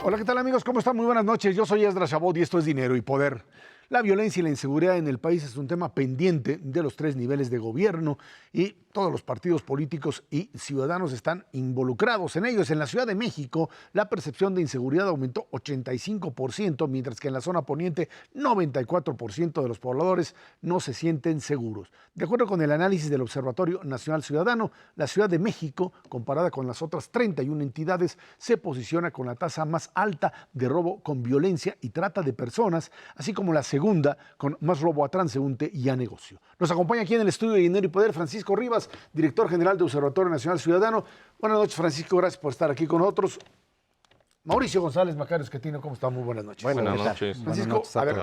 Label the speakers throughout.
Speaker 1: Hola, ¿qué tal amigos? ¿Cómo están? Muy buenas noches. Yo soy Esdras Chabot y esto es Dinero y Poder. La violencia y la inseguridad en el país es un tema pendiente de los tres niveles de gobierno y todos los partidos políticos y ciudadanos están involucrados en ellos. En la Ciudad de México, la percepción de inseguridad aumentó 85%, mientras que en la zona poniente, 94% de los pobladores no se sienten seguros. De acuerdo con el análisis del Observatorio Nacional Ciudadano, la Ciudad de México, comparada con las otras 31 entidades, se posiciona con la tasa más alta de robo con violencia y trata de personas, así como la segunda con más robo a transeúnte y a negocio. Nos acompaña aquí en el estudio de Dinero y Poder Francisco Rivas, director general de Observatorio Nacional Ciudadano. Buenas noches, Francisco, gracias por estar aquí con nosotros. Mauricio González Macario Esquetino, ¿cómo está? Muy buenas noches.
Speaker 2: Buenas noches.
Speaker 1: Francisco, a ver,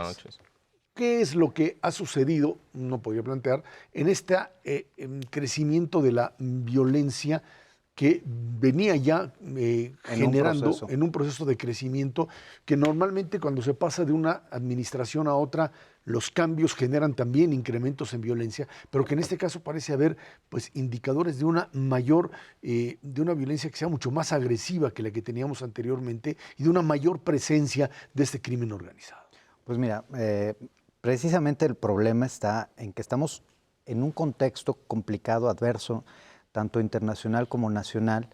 Speaker 1: ¿qué es lo que ha sucedido, no podía plantear, en este crecimiento de la violencia que venía ya generando en un proceso de crecimiento que normalmente cuando se pasa de una administración a otra, los cambios generan también incrementos en violencia, pero que en este caso parece haber pues indicadores de una mayor, de una violencia que sea mucho más agresiva que la que teníamos anteriormente y de una mayor presencia de este crimen organizado?
Speaker 3: Pues mira, precisamente el problema está en que estamos en un contexto complicado, adverso, tanto internacional como nacional,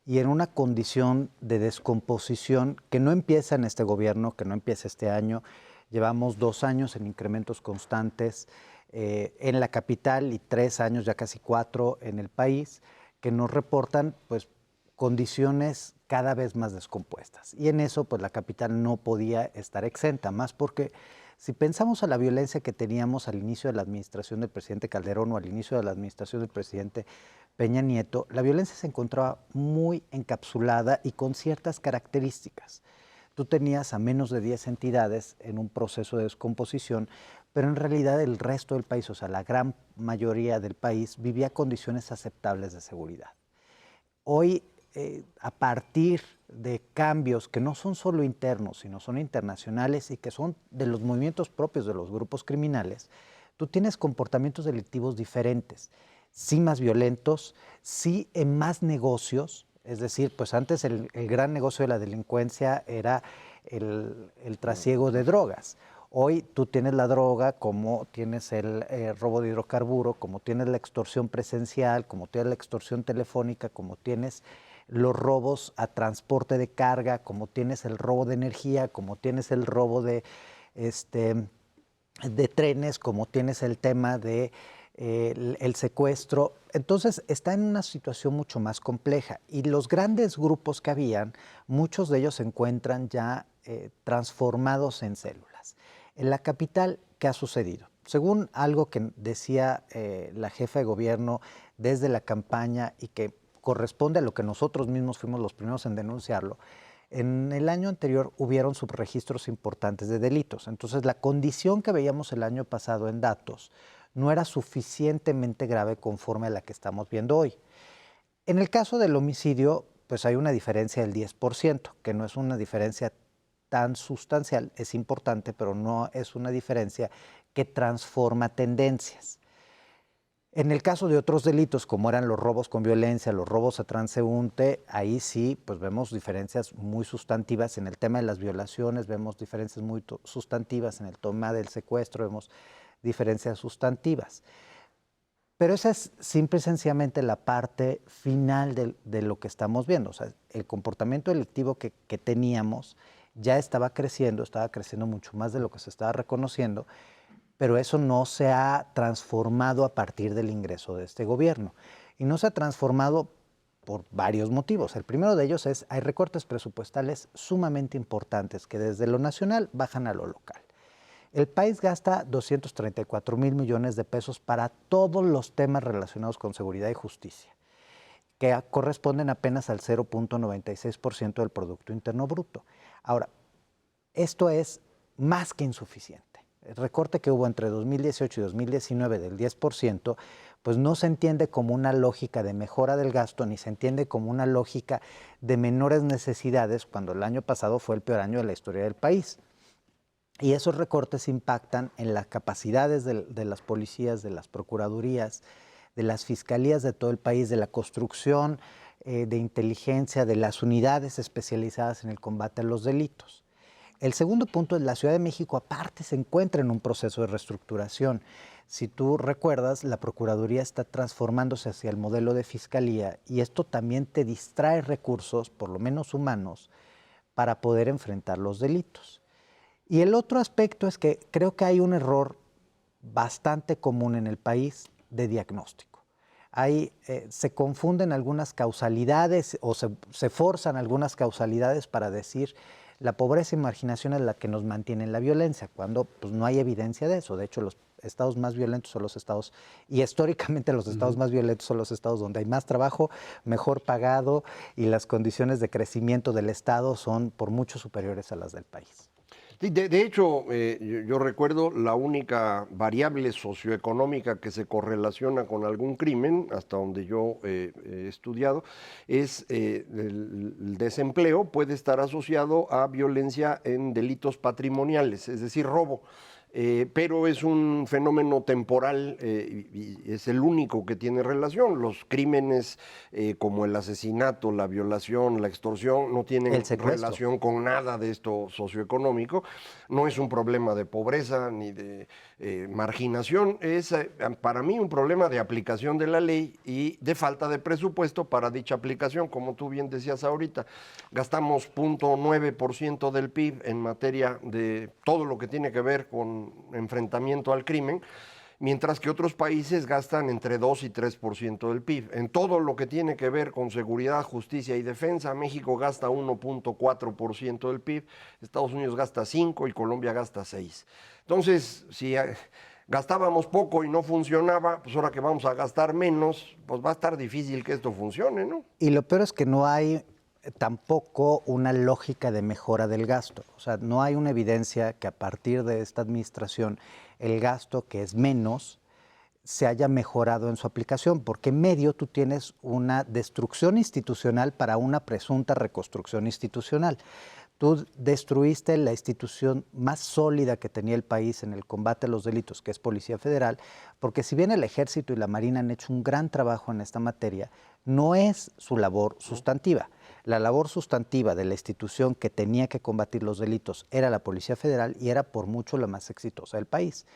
Speaker 3: y en una condición de descomposición que no empieza en este gobierno, que no empieza este año. Llevamos 2 años en incrementos constantes en la capital y 3 años, ya casi 4, en el país, que nos reportan pues, condiciones cada vez más descompuestas. Y en eso pues, la capital no podía estar exenta, más porque si pensamos a la violencia que teníamos al inicio de la administración del presidente Calderón o al inicio de la administración del presidente Peña Nieto, la violencia se encontraba muy encapsulada y con ciertas características. Tú tenías a menos de 10 entidades en un proceso de descomposición, pero en realidad el resto del país, o sea, la gran mayoría del país, vivía condiciones aceptables de seguridad. Hoy, a partir de cambios que no son solo internos, sino son internacionales y que son de los movimientos propios de los grupos criminales, tú tienes comportamientos delictivos diferentes, sí más violentos, sí en más negocios. Es decir, pues antes el gran negocio de la delincuencia era el trasiego de drogas. Hoy tú tienes la droga, como tienes el robo de hidrocarburo, como tienes la extorsión presencial, como tienes la extorsión telefónica, como tienes los robos a transporte de carga, como tienes el robo de energía, como tienes el robo de trenes, como tienes el tema de el secuestro. Entonces está en una situación mucho más compleja y los grandes grupos que habían, muchos de ellos se encuentran ya transformados en células. En la capital, ¿qué ha sucedido? Según algo que decía la jefa de gobierno desde la campaña y que corresponde a lo que nosotros mismos fuimos los primeros en denunciarlo, en el año anterior hubieron subregistros importantes de delitos. Entonces la condición que veíamos el año pasado en datos no era suficientemente grave conforme a la que estamos viendo hoy. En el caso del homicidio, pues hay una diferencia del 10%, que no es una diferencia tan sustancial, es importante, pero no es una diferencia que transforma tendencias. En el caso de otros delitos, como eran los robos con violencia, los robos a transeúnte, ahí sí pues vemos diferencias muy sustantivas. En el tema de las violaciones vemos diferencias muy sustantivas, en el tema del secuestro vemos diferencias sustantivas. Pero esa es simple y sencillamente la parte final de lo que estamos viendo. O sea, el comportamiento delictivo que teníamos ya estaba creciendo mucho más de lo que se estaba reconociendo, pero eso no se ha transformado a partir del ingreso de este gobierno. Y no se ha transformado por varios motivos. El primero de ellos es, hay recortes presupuestales sumamente importantes que desde lo nacional bajan a lo local. El país gasta 234,000 millones de pesos para todos los temas relacionados con seguridad y justicia, que corresponden apenas al 0.96% del Producto Interno Bruto. Ahora, esto es más que insuficiente. El recorte que hubo entre 2018 y 2019 del 10%, pues no se entiende como una lógica de mejora del gasto, ni se entiende como una lógica de menores necesidades, cuando el año pasado fue el peor año de la historia del país. Y esos recortes impactan en las capacidades de las policías, de las procuradurías, de las fiscalías de todo el país, de la construcción de inteligencia de las unidades especializadas en el combate a los delitos. El segundo punto es la Ciudad de México aparte se encuentra en un proceso de reestructuración. Si tú recuerdas, la Procuraduría está transformándose hacia el modelo de fiscalía y esto también te distrae recursos, por lo menos humanos, para poder enfrentar los delitos. Y el otro aspecto es que creo que hay un error bastante común en el país de diagnóstico. Se confunden algunas causalidades o se forzan algunas causalidades para decir la pobreza y marginación es la que nos mantiene en la violencia, cuando pues, no hay evidencia de eso. De hecho, los estados más violentos son los estados, y históricamente los estados más violentos son los estados donde hay más trabajo, mejor pagado, y las condiciones de crecimiento del estado son por mucho superiores a las del país.
Speaker 2: Sí, de hecho, yo recuerdo la única variable socioeconómica que se correlaciona con algún crimen, hasta donde yo he estudiado, es el desempleo puede estar asociado a violencia en delitos patrimoniales, es decir, robo. Pero es un fenómeno temporal y es el único que tiene relación. Los crímenes como el asesinato, la violación, la extorsión no tienen relación con nada de esto socioeconómico. No es un problema de pobreza ni de marginación, es para mí un problema de aplicación de la ley y de falta de presupuesto para dicha aplicación, como tú bien decías ahorita. Gastamos 0.9% del PIB en materia de todo lo que tiene que ver con enfrentamiento al crimen, mientras que otros países gastan entre 2 y 3% del PIB. En todo lo que tiene que ver con seguridad, justicia y defensa, México gasta 1.4% del PIB, Estados Unidos gasta 5% y Colombia gasta 6%. Entonces, si gastábamos poco y no funcionaba, pues ahora que vamos a gastar menos, pues va a estar difícil que esto funcione, ¿no?
Speaker 3: Y lo peor es que no hay tampoco una lógica de mejora del gasto. O sea, no hay una evidencia que a partir de esta administración el gasto, que es menos, se haya mejorado en su aplicación, porque en medio tú tienes una destrucción institucional para una presunta reconstrucción institucional. Tú destruiste la institución más sólida que tenía el país en el combate a los delitos, que es Policía Federal, porque si bien el Ejército y la Marina han hecho un gran trabajo en esta materia, no es su labor sustantiva. La labor sustantiva de la institución que tenía que combatir los delitos era la Policía Federal y era por mucho la más exitosa del país.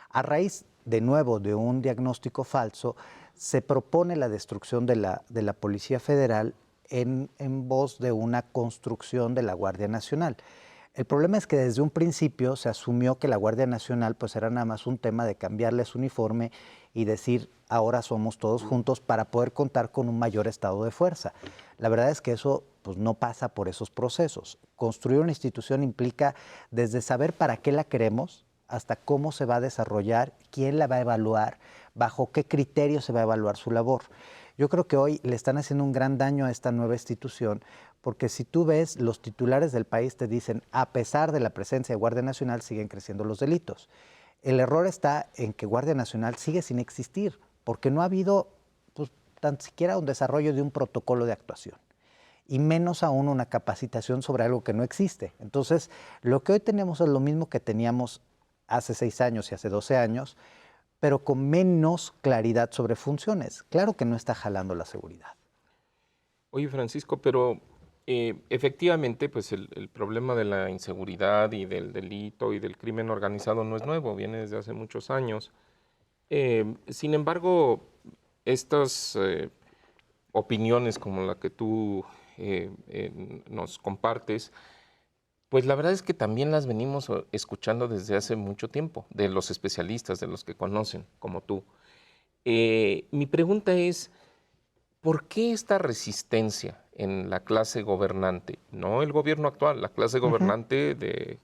Speaker 3: A raíz, de nuevo, de un diagnóstico falso, se propone la destrucción de la Policía Federal en voz de una construcción de la Guardia Nacional. El problema es que desde un principio se asumió que la Guardia Nacional pues era nada más un tema de cambiarle su uniforme y decir ahora somos todos juntos para poder contar con un mayor estado de fuerza. La verdad es que eso pues, no pasa por esos procesos. Construir una institución implica desde saber para qué la queremos hasta cómo se va a desarrollar, quién la va a evaluar, bajo qué criterios se va a evaluar su labor. Yo creo que hoy le están haciendo un gran daño a esta nueva institución, porque si tú ves, los titulares del país te dicen, a pesar de la presencia de Guardia Nacional, siguen creciendo los delitos. El error está en que Guardia Nacional sigue sin existir, porque no ha habido pues, tan siquiera un desarrollo de un protocolo de actuación, y menos aún una capacitación sobre algo que no existe. Entonces, lo que hoy tenemos es lo mismo que teníamos hace 6 años y hace 12 años, pero con menos claridad sobre funciones. Claro que no está jalando la seguridad.
Speaker 4: Oye, Francisco, pero efectivamente, pues el problema de la inseguridad y del delito y del crimen organizado no es nuevo, viene desde hace muchos años. Sin embargo, estas opiniones como la que tú nos compartes, pues la verdad es que también las venimos escuchando desde hace mucho tiempo, de los especialistas, de los que conocen, como tú. Mi pregunta es, ¿por qué esta resistencia en la clase gobernante? No el gobierno actual, la clase gobernante de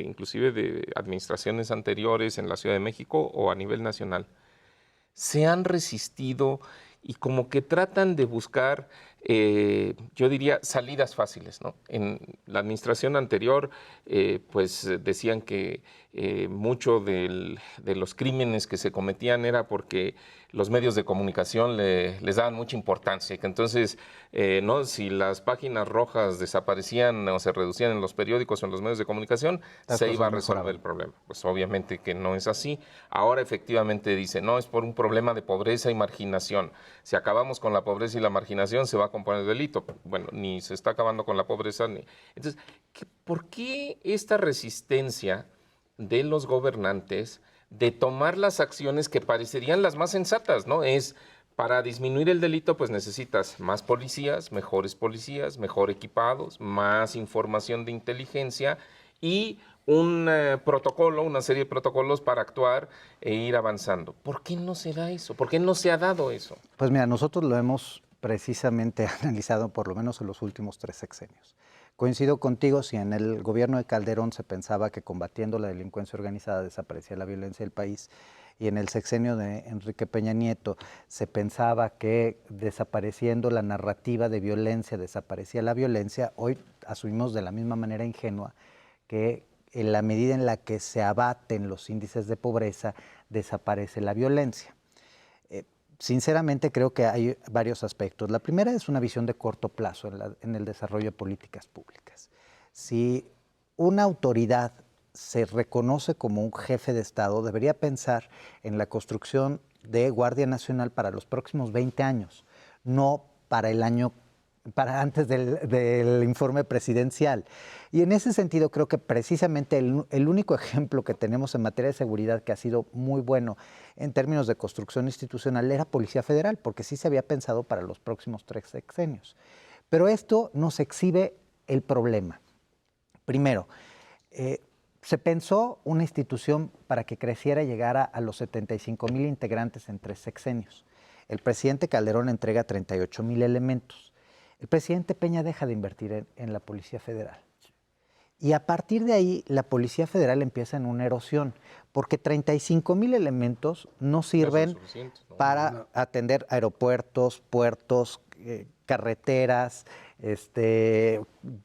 Speaker 4: inclusive de administraciones anteriores en la Ciudad de México o a nivel nacional. Se han resistido y como que tratan de buscar, yo diría, salidas fáciles, ¿no? En la administración anterior, pues decían que mucho de los crímenes que se cometían era porque los medios de comunicación les daban mucha importancia, y que entonces, ¿no? Si las páginas rojas desaparecían o se reducían en los periódicos o en los medios de comunicación, se iba a resolver el problema. Pues obviamente que no es así. Ahora efectivamente dice, no, es por un problema de pobreza y marginación. Si acabamos con la pobreza y la marginación, se va a componer el delito. Bueno, ni se está acabando con la pobreza. Entonces, ¿por qué esta resistencia de los gobernantes de tomar las acciones que parecerían las más sensatas, ¿no? Es, para disminuir el delito, pues necesitas más policías, mejor equipados, más información de inteligencia y un protocolo, una serie de protocolos para actuar e ir avanzando. ¿Por qué no se da eso? ¿Por qué no se ha dado eso?
Speaker 3: Pues mira, nosotros lo hemos precisamente analizado por lo menos en los últimos 3 sexenios. Coincido contigo, si en el gobierno de Calderón se pensaba que combatiendo la delincuencia organizada desaparecía la violencia del país, y en el sexenio de Enrique Peña Nieto se pensaba que desapareciendo la narrativa de violencia desaparecía la violencia, hoy asumimos de la misma manera ingenua que en la medida en la que se abaten los índices de pobreza, desaparece la violencia. Sinceramente creo que hay varios aspectos. La primera es una visión de corto plazo en el desarrollo de políticas públicas. Si una autoridad se reconoce como un jefe de Estado, debería pensar en la construcción de Guardia Nacional para los próximos 20 años, no para el año para antes del informe presidencial. Y en ese sentido creo que precisamente el único ejemplo que tenemos en materia de seguridad que ha sido muy bueno en términos de construcción institucional era Policía Federal, porque sí se había pensado para los próximos 3 sexenios. Pero esto nos exhibe el problema. Primero, se pensó una institución para que creciera y llegara a los 75,000 integrantes en 3 sexenios. El presidente Calderón entrega 38,000 elementos. El presidente Peña deja de invertir en la Policía Federal. Y a partir de ahí, la Policía Federal empieza en una erosión, porque 35,000 elementos no sirven para atender aeropuertos, puertos, carreteras,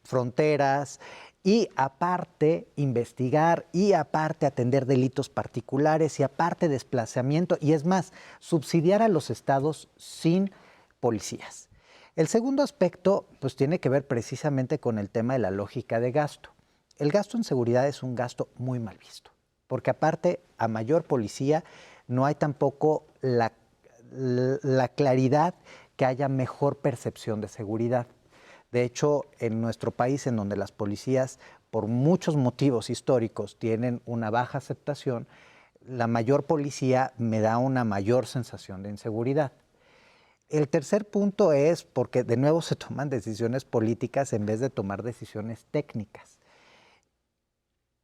Speaker 3: fronteras, y aparte investigar, y aparte atender delitos particulares, y aparte desplazamiento, y es más, subsidiar a los estados sin policías. El segundo aspecto pues tiene que ver precisamente con el tema de la lógica de gasto. El gasto en seguridad es un gasto muy mal visto, porque aparte a mayor policía no hay tampoco la claridad que haya mejor percepción de seguridad. De hecho, en nuestro país, en donde las policías por muchos motivos históricos tienen una baja aceptación, la mayor policía me da una mayor sensación de inseguridad. El tercer punto es porque de nuevo se toman decisiones políticas en vez de tomar decisiones técnicas.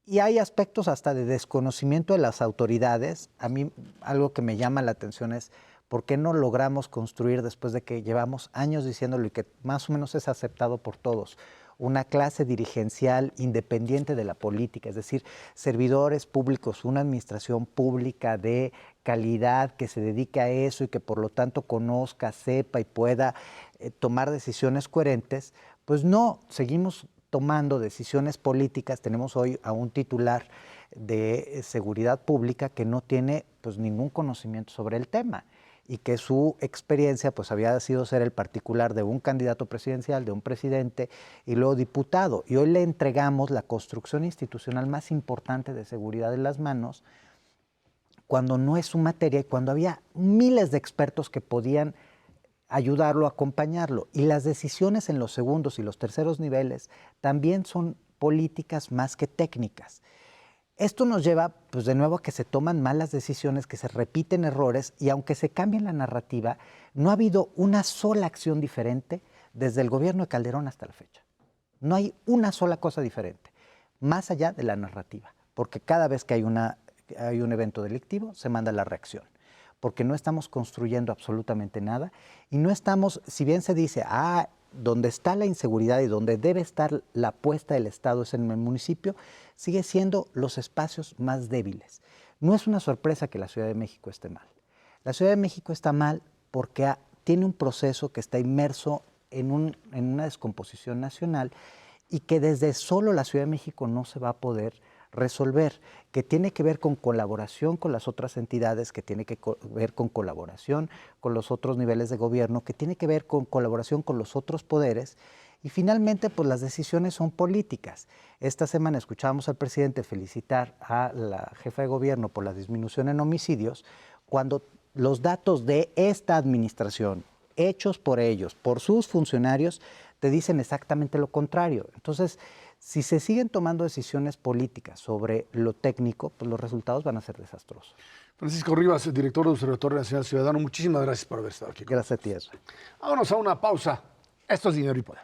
Speaker 3: Y hay aspectos hasta de desconocimiento de las autoridades. A mí algo que me llama la atención es por qué no logramos construir, después de que llevamos años diciéndolo y que más o menos es aceptado por todos, una clase dirigencial independiente de la política, es decir, servidores públicos, una administración pública de calidad que se dedique a eso y que por lo tanto conozca, sepa y pueda tomar decisiones coherentes. Pues no, seguimos tomando decisiones políticas. Tenemos hoy a un titular de seguridad pública que no tiene pues ningún conocimiento sobre el tema y que su experiencia pues había sido ser el particular de un candidato presidencial, de un presidente y luego diputado. Y hoy le entregamos la construcción institucional más importante de seguridad en las manos cuando no es su materia y cuando había miles de expertos que podían ayudarlo, acompañarlo. Y las decisiones en los segundos y los terceros niveles también son políticas más que técnicas. Esto nos lleva, pues de nuevo, a que se toman malas decisiones, que se repiten errores, y aunque se cambie la narrativa, no ha habido una sola acción diferente desde el gobierno de Calderón hasta la fecha. No hay una sola cosa diferente, más allá de la narrativa, porque cada vez que hay un evento delictivo, se manda la reacción, porque no estamos construyendo absolutamente nada, y no estamos, si bien se dice, donde está la inseguridad y donde debe estar la apuesta del Estado es en el municipio, sigue siendo los espacios más débiles. No es una sorpresa que la Ciudad de México esté mal. La Ciudad de México está mal porque tiene un proceso que está inmerso en una descomposición nacional y que desde solo la Ciudad de México no se va a poder resolver, que tiene que ver con colaboración con las otras entidades, que tiene que ver con colaboración con los otros niveles de gobierno, que tiene que ver con colaboración con los otros poderes, y finalmente pues las decisiones son políticas. Esta semana escuchábamos al presidente felicitar a la jefa de gobierno por la disminución en homicidios, cuando los datos de esta administración hechos por ellos, por sus funcionarios, te dicen exactamente lo contrario. Entonces, si se siguen tomando decisiones políticas sobre lo técnico, pues los resultados van a ser desastrosos.
Speaker 1: Francisco Rivas, director del Observatorio Nacional Ciudadano, muchísimas gracias por haber estado aquí.
Speaker 3: Gracias a ti, Ezra.
Speaker 1: Vámonos a una pausa. Esto es Dinero y Poder.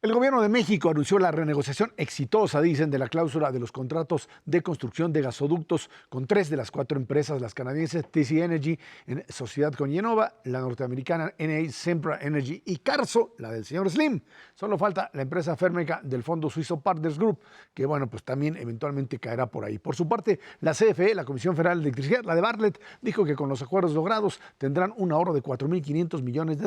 Speaker 1: El gobierno de México anunció la renegociación exitosa, dicen, de la cláusula de los contratos de construcción de gasoductos con 3 de las 4 empresas, las canadienses TC Energy en sociedad con Yenova, la norteamericana NA Sempra Energy y Carso, la del señor Slim. Solo falta la empresa férmica del fondo suizo Partners Group, que bueno, pues también eventualmente caerá por ahí. Por su parte, la CFE, la Comisión Federal de Electricidad, la de Bartlett, dijo que con los acuerdos logrados tendrán un ahorro de $4.500 millones.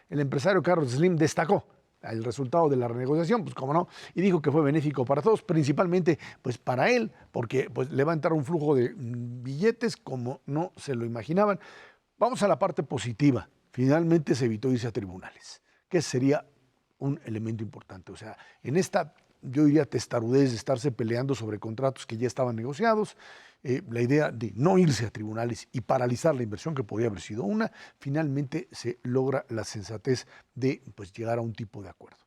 Speaker 1: El empresario Carlos Slim destacó el resultado de la renegociación, pues cómo no, y dijo que fue benéfico para todos, principalmente pues para él, porque pues le va a entrar un flujo de billetes como no se lo imaginaban. Vamos a la parte positiva. Finalmente se evitó irse a tribunales, que sería un elemento importante. O sea, en esta, yo diría, testarudez de estarse peleando sobre contratos que ya estaban negociados, la idea de no irse a tribunales y paralizar la inversión, que podría haber sido una, finalmente se logra la sensatez de pues, llegar a un tipo de acuerdo.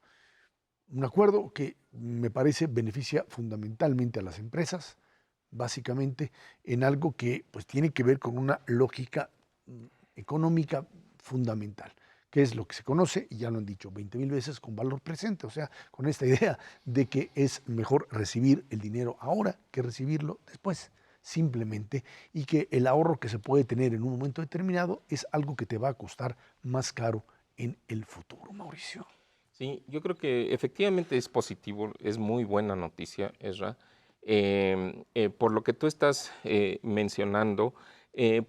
Speaker 1: Un acuerdo que me parece beneficia fundamentalmente a las empresas, básicamente en algo que pues, tiene que ver con una lógica económica fundamental, que es lo que se conoce, y ya lo han dicho 20,000 veces, con valor presente, o sea, con esta idea de que es mejor recibir el dinero ahora que recibirlo después, simplemente, y que el ahorro que se puede tener en un momento determinado es algo que te va a costar más caro en el futuro, Mauricio.
Speaker 4: Sí, yo creo que efectivamente es positivo, es muy buena noticia, Ezra, por lo que tú estás mencionando,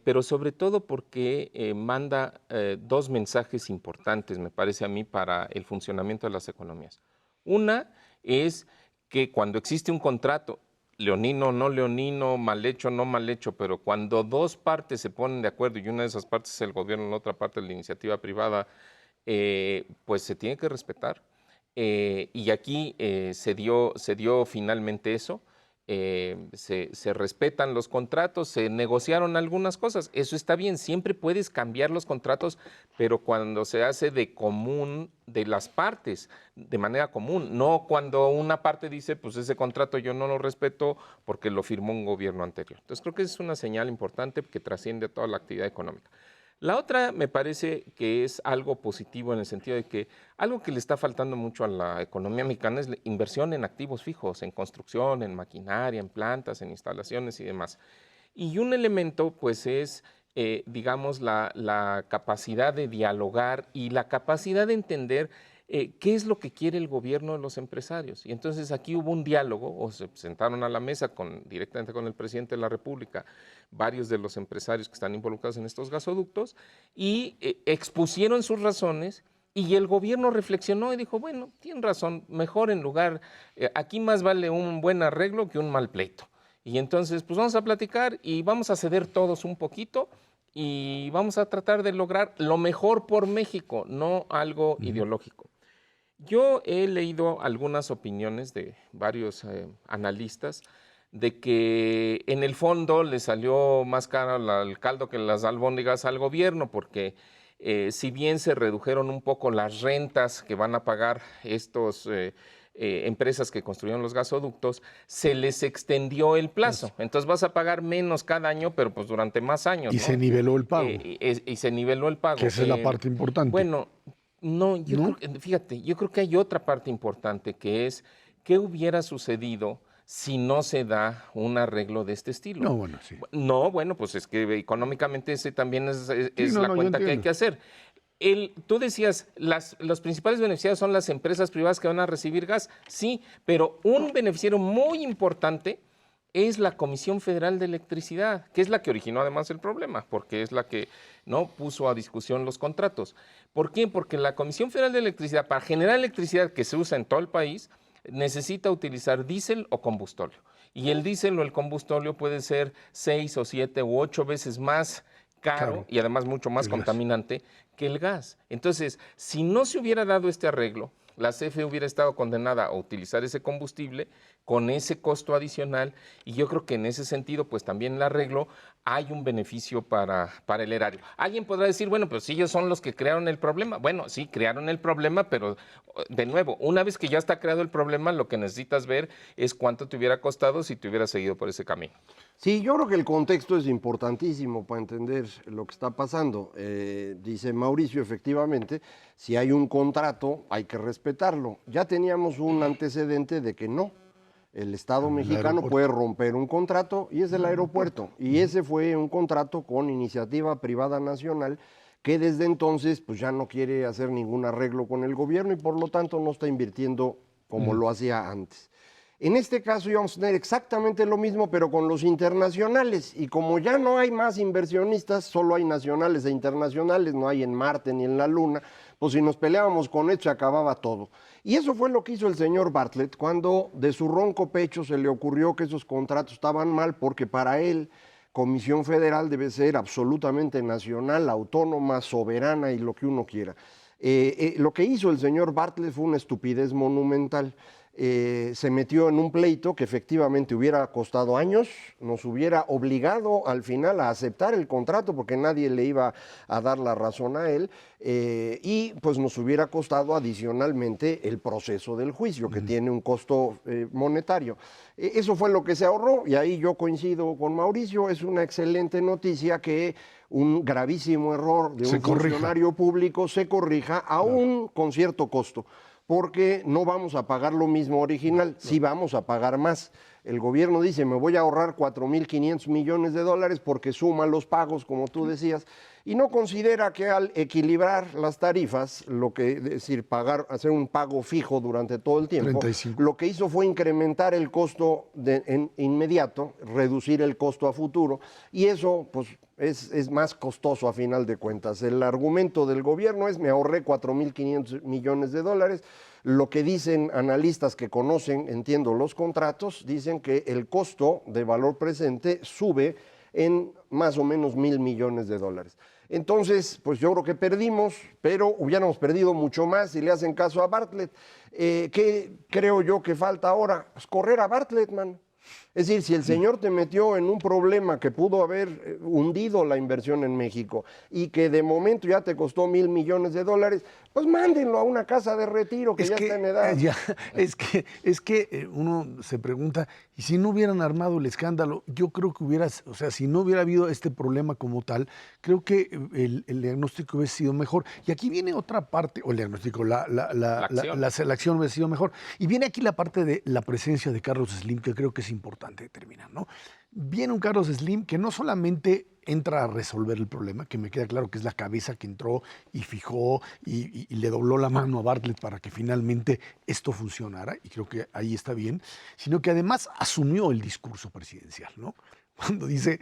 Speaker 4: pero sobre todo porque manda 2 mensajes importantes, me parece a mí, para el funcionamiento de las economías. Una es que cuando existe un contrato, leonino, no leonino, mal hecho, no mal hecho, pero cuando 2 partes se ponen de acuerdo y una de esas partes es el gobierno, la otra parte es la iniciativa privada, pues se tiene que respetar. Y aquí se dio finalmente eso. Se respetan los contratos, se negociaron algunas cosas, eso está bien, siempre puedes cambiar los contratos, pero cuando se hace de común de las partes, de manera común, no cuando una parte dice, pues ese contrato yo no lo respeto porque lo firmó un gobierno anterior. Entonces creo que es una señal importante que trasciende a toda la actividad económica. La otra me parece que es algo positivo en el sentido de que algo que le está faltando mucho a la economía mexicana es la inversión en activos fijos, en construcción, en maquinaria, en plantas, en instalaciones y demás. Y un elemento pues es, digamos, la capacidad de dialogar y la capacidad de entender qué es lo que quiere el gobierno de los empresarios. Y entonces aquí hubo un diálogo, o se sentaron a la mesa directamente con el presidente de la República, varios de los empresarios que están involucrados en estos gasoductos, y expusieron sus razones, y el gobierno reflexionó y dijo, bueno, tienen razón, mejor en lugar, aquí más vale un buen arreglo que un mal pleito. Y entonces, pues vamos a platicar y vamos a ceder todos un poquito, y vamos a tratar de lograr lo mejor por México, no algo ideológico. Yo he leído algunas opiniones de varios analistas de que en el fondo le salió más caro el caldo que las albóndigas al gobierno, porque si bien se redujeron un poco las rentas que van a pagar estos empresas que construyeron los gasoductos, se les extendió el plazo. Entonces vas a pagar menos cada año, pero pues durante más años.
Speaker 1: Y ¿no? Se niveló el pago.
Speaker 4: Y se niveló el pago.
Speaker 1: Que esa es la parte importante.
Speaker 4: Bueno, no, fíjate, yo creo que hay otra parte importante, que es qué hubiera sucedido si no se da un arreglo de este estilo.
Speaker 1: No, bueno, sí.
Speaker 4: No, bueno, pues es que económicamente ese también es la
Speaker 1: no,
Speaker 4: cuenta que hay que hacer. Tú decías, los principales beneficiados son las empresas privadas que van a recibir gas, sí, pero un beneficiario muy importante es la Comisión Federal de Electricidad, que es la que originó además el problema, porque es la que no puso a discusión los contratos. ¿Por qué? Porque la Comisión Federal de Electricidad, para generar electricidad que se usa en todo el país, necesita utilizar diésel o combustóleo. Y el diésel o el combustóleo puede ser 6 o 7 u 8 veces más caro y además mucho más contaminante que el gas. Entonces, si no se hubiera dado este arreglo, la CFE hubiera estado condenada a utilizar ese combustible con ese costo adicional, y yo creo que en ese sentido, pues también el arreglo hay un beneficio para el erario. Alguien podrá decir, bueno, pero si ellos son los que crearon el problema. Bueno, sí, crearon el problema, pero de nuevo, una vez que ya está creado el problema, lo que necesitas ver es cuánto te hubiera costado si te hubieras seguido por ese camino.
Speaker 2: Sí, yo creo que el contexto es importantísimo para entender lo que está pasando. Dice Mauricio, efectivamente, si hay un contrato hay que respetarlo. Ya teníamos un antecedente de que no. El Estado mexicano puede romper un contrato y es el aeropuerto. Y ese fue un contrato con iniciativa privada nacional que desde entonces pues ya no quiere hacer ningún arreglo con el gobierno y por lo tanto no está invirtiendo como lo hacía antes. En este caso íbamos a tener exactamente lo mismo, pero con los internacionales. Y como ya no hay más inversionistas, solo hay nacionales e internacionales, no hay en Marte ni en la Luna, pues si nos peleábamos con esto se acababa todo. Y eso fue lo que hizo el señor Bartlett cuando de su ronco pecho se le ocurrió que esos contratos estaban mal, porque para él Comisión Federal debe ser absolutamente nacional, autónoma, soberana y lo que uno quiera. Lo que hizo el señor Bartlett fue una estupidez monumental. Se metió en un pleito que efectivamente hubiera costado años, nos hubiera obligado al final a aceptar el contrato porque nadie le iba a dar la razón a él, y pues nos hubiera costado adicionalmente el proceso del juicio, que tiene un costo monetario. Eso fue lo que se ahorró y ahí yo coincido con Mauricio, es una excelente noticia que un gravísimo error de un funcionario público se corrija aún con cierto costo, porque no vamos a pagar lo mismo original, sí vamos a pagar más. El gobierno dice, me voy a ahorrar 4.500 millones de dólares porque suma los pagos, como tú decías, y no considera que al equilibrar las tarifas, lo que es decir, hacer un pago fijo durante todo el tiempo,
Speaker 1: 35.
Speaker 2: lo que hizo fue incrementar el costo inmediato, reducir el costo a futuro, y eso pues es más costoso a final de cuentas. El argumento del gobierno es, me ahorré 4.500 millones de dólares. Lo que dicen analistas que conocen, entiendo, los contratos, dicen que el costo de valor presente sube en más o menos 1.000 millones de dólares. Entonces, pues yo creo que perdimos, pero hubiéramos perdido mucho más si le hacen caso a Bartlett. ¿Qué creo yo que falta ahora? Pues correr a Bartlett, man. Es decir, si el señor te metió en un problema que pudo haber hundido la inversión en México y que de momento ya te costó 1.000 millones de dólares, pues mándenlo a una casa de retiro que ya está en edad.
Speaker 1: Es que uno se pregunta, y si no hubieran armado el escándalo, yo creo que si no hubiera habido este problema como tal, creo que el diagnóstico hubiese sido mejor. Y aquí viene otra parte, o el diagnóstico, la acción hubiese sido mejor. Y viene aquí la parte de la presencia de Carlos Slim, que creo que es importante determinar, ¿no? Viene un Carlos Slim que no solamente entra a resolver el problema, que me queda claro que es la cabeza que entró y fijó y le dobló la mano a Bartlett para que finalmente esto funcionara, y creo que ahí está bien, sino que además asumió el discurso presidencial, ¿no? Cuando dice,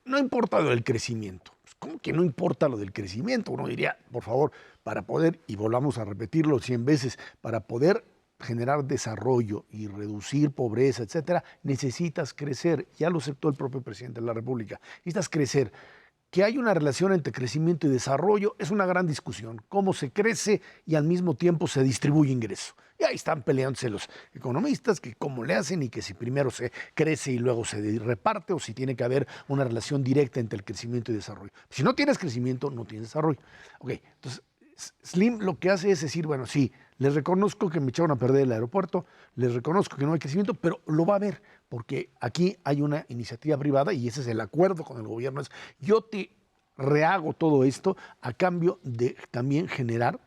Speaker 1: no importa lo del crecimiento. Pues, ¿cómo que no importa lo del crecimiento? Uno diría, por favor, para poder, y volvamos a repetirlo 100 veces, para poder generar desarrollo y reducir pobreza, etcétera, necesitas crecer. Ya lo aceptó el propio presidente de la República. Necesitas crecer. Que hay una relación entre crecimiento y desarrollo es una gran discusión. Cómo se crece y al mismo tiempo se distribuye ingreso. Y ahí están peleándose los economistas, que cómo le hacen y que si primero se crece y luego se reparte, o si tiene que haber una relación directa entre el crecimiento y desarrollo. Si no tienes crecimiento, no tienes desarrollo. Ok, entonces Slim lo que hace es decir, bueno, sí, les reconozco que me echaron a perder el aeropuerto, les reconozco que no hay crecimiento, pero lo va a haber, porque aquí hay una iniciativa privada y ese es el acuerdo con el gobierno. Es, yo te rehago todo esto a cambio de también generar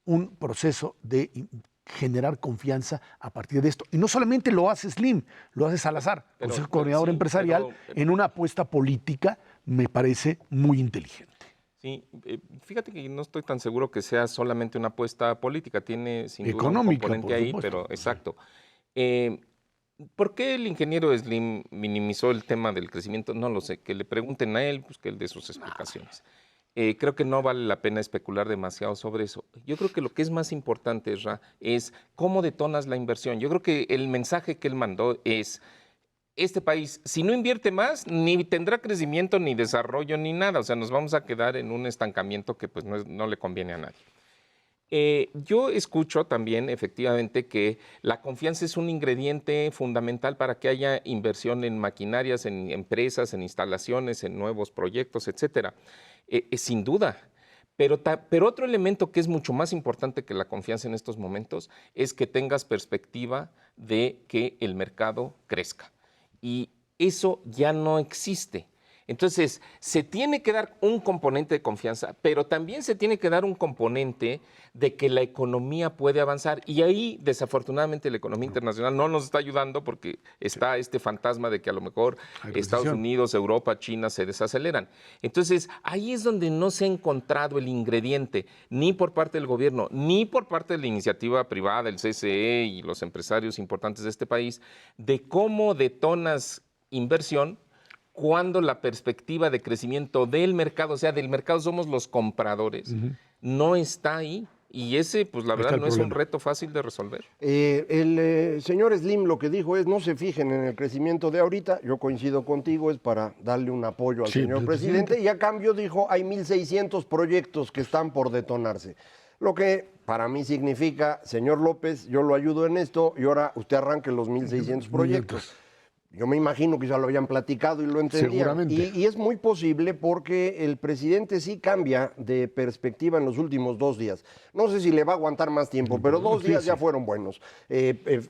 Speaker 1: un proceso de generar confianza a partir de esto. Y no solamente lo hace Slim, lo hace Salazar, Consejo Coordinador Empresarial, en una apuesta política, me parece muy inteligente.
Speaker 4: Sí, fíjate que no estoy tan seguro que sea solamente una apuesta política, tiene sin duda un componente ahí, pero exacto. ¿Por qué el ingeniero Slim minimizó el tema del crecimiento? No lo sé, que le pregunten a él, pues que él dé sus explicaciones. Creo que no vale la pena especular demasiado sobre eso. Yo creo que lo que es más importante, Ra, es cómo detonas la inversión. Yo creo que el mensaje que él mandó es: este país, si no invierte más, ni tendrá crecimiento, ni desarrollo, ni nada. O sea, nos vamos a quedar en un estancamiento que pues no le conviene a nadie. Yo escucho también, efectivamente, que la confianza es un ingrediente fundamental para que haya inversión en maquinarias, en empresas, en instalaciones, en nuevos proyectos, etcétera. Sin duda. Pero otro elemento que es mucho más importante que la confianza en estos momentos es que tengas perspectiva de que el mercado crezca. Y eso ya no existe. Entonces, se tiene que dar un componente de confianza, pero también se tiene que dar un componente de que la economía puede avanzar. Y ahí, desafortunadamente, la economía internacional no nos está ayudando porque está este fantasma de que a lo mejor Estados Unidos, Europa, China se desaceleran. Entonces, ahí es donde no se ha encontrado el ingrediente, ni por parte del gobierno, ni por parte de la iniciativa privada, el CCE y los empresarios importantes de este país, de cómo detonas inversión cuando la perspectiva de crecimiento del mercado, o sea, del mercado somos los compradores, no está ahí. Y ese, pues la verdad, no es un reto fácil de resolver.
Speaker 2: El señor Slim lo que dijo es no se fijen en el crecimiento de ahorita, yo coincido contigo, es para darle un apoyo al señor presidente, y a cambio dijo hay 1,600 proyectos que están por detonarse. Lo que para mí significa, señor López, yo lo ayudo en esto y ahora usted arranque los 1,600 proyectos. Yo me imagino que ya lo habían platicado y lo entendían.
Speaker 1: Seguramente.
Speaker 2: Y es muy posible porque el presidente sí cambia de perspectiva en los últimos 2 días. No sé si le va a aguantar más tiempo, pero 2 días ya fueron buenos.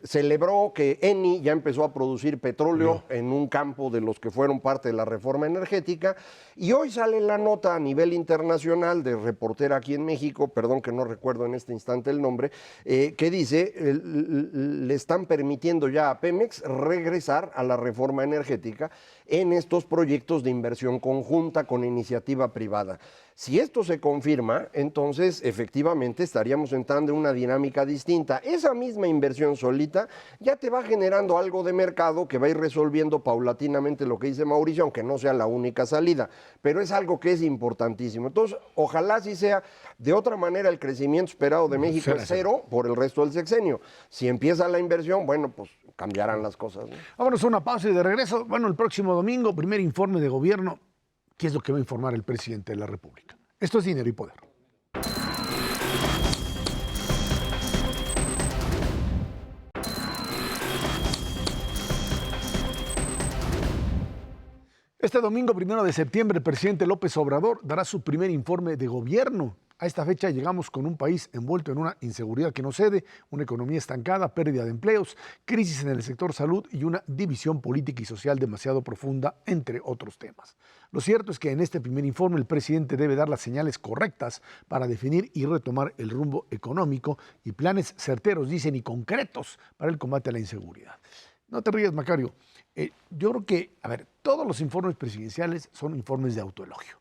Speaker 2: Celebró que Eni ya empezó a producir petróleo en un campo de los que fueron parte de la reforma energética. Y hoy sale la nota a nivel internacional de reportera aquí en México, perdón que no recuerdo en este instante el nombre, que dice, le están permitiendo ya a Pemex regresar a la reforma energética en estos proyectos de inversión conjunta con iniciativa privada. Si esto se confirma, entonces efectivamente estaríamos entrando en una dinámica distinta. Esa misma inversión solita ya te va generando algo de mercado que va a ir resolviendo paulatinamente lo que dice Mauricio, aunque no sea la única salida, pero es algo que es importantísimo. Entonces, ojalá así sea. De otra manera, el crecimiento esperado de México es 0 por el resto del sexenio. Si empieza la inversión, bueno, pues cambiarán las cosas, ¿no?
Speaker 1: Vámonos a una pausa y de regreso. Bueno, el próximo domingo, primer informe de gobierno. ¿Qué es lo que va a informar el presidente de la República? Esto es Dinero y Poder. Este domingo, 1 de septiembre, el presidente López Obrador dará su primer informe de gobierno. A esta fecha llegamos con un país envuelto en una inseguridad que no cede, una economía estancada, pérdida de empleos, crisis en el sector salud y una división política y social demasiado profunda, entre otros temas. Lo cierto es que en este primer informe el presidente debe dar las señales correctas para definir y retomar el rumbo económico y planes certeros, dicen, y concretos para el combate a la inseguridad. No te rías, Macario. Yo creo que, todos los informes presidenciales son informes de autoelogio.